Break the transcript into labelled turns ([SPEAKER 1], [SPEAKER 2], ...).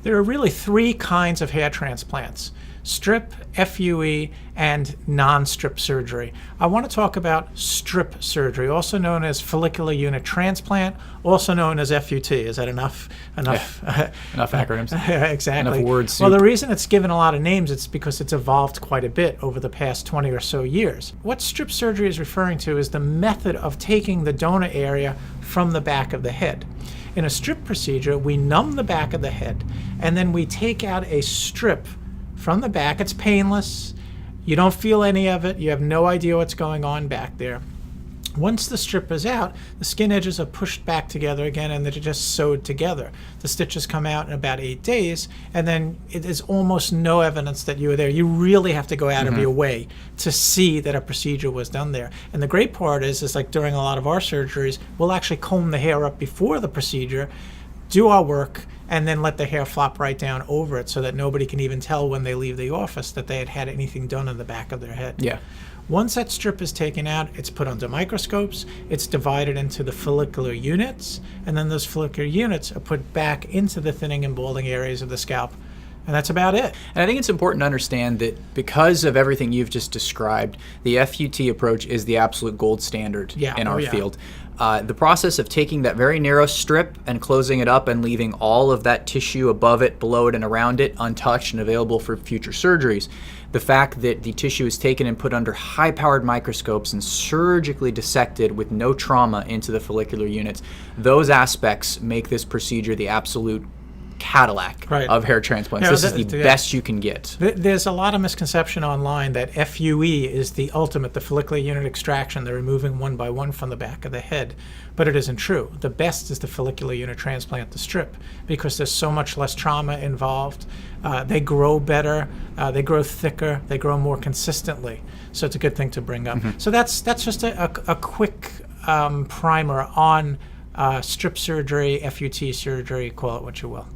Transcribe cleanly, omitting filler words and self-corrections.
[SPEAKER 1] There are really three kinds of hair transplants: strip, FUE, and non-strip surgery. I want to talk about strip surgery, also known as follicular unit transplant, also known as FUT. Is that enough? Enough
[SPEAKER 2] acronyms.
[SPEAKER 1] Exactly.
[SPEAKER 2] Enough words.
[SPEAKER 1] Well, the reason it's given a lot of names, it's because it's evolved quite a bit over the past 20 or so years. What strip surgery is referring to is the method of taking the donor area from the back of the head. In a strip procedure, we numb the back of the head, and then we take out a strip from the back. It's painless. You don't feel any of it. You have no idea what's going on back there. Once the strip is out, the skin edges are pushed back together again, and they're just sewed together. The stitches come out in about 8 days, and then it is almost no evidence that you were there. You really have to go out of your way to see that a procedure was done there. And the great part is like during a lot of our surgeries, we'll actually comb the hair up before the procedure, do our work, and then let the hair flop right down over it so that nobody can even tell when they leave the office that they had had anything done in the back of their head.
[SPEAKER 2] Yeah.
[SPEAKER 1] Once that strip is taken out, it's put under microscopes, it's divided into the follicular units, and then those follicular units are put back into the thinning and balding areas of the scalp. And that's about it.
[SPEAKER 2] And I think it's important to understand that because of everything you've just described, the FUT approach is the absolute gold standard in our field. The process of taking that very narrow strip and closing it up and leaving all of that tissue above it, below it, and around it untouched and available for future surgeries. The fact that the tissue is taken and put under high-powered microscopes and surgically dissected with no trauma into the follicular units, those aspects make this procedure the absolute Cadillac of hair transplants. This is the best you can get.
[SPEAKER 1] There's a lot of misconception online that FUE is the ultimate, the follicular unit extraction. They're removing one by one from the back of the head. But it isn't true. The best is the follicular unit transplant, the strip, because there's so much less trauma involved. They grow better, they grow thicker, they grow more consistently. So it's a good thing to bring up. So that's just a quick primer on strip surgery, FUT surgery, call it what you will.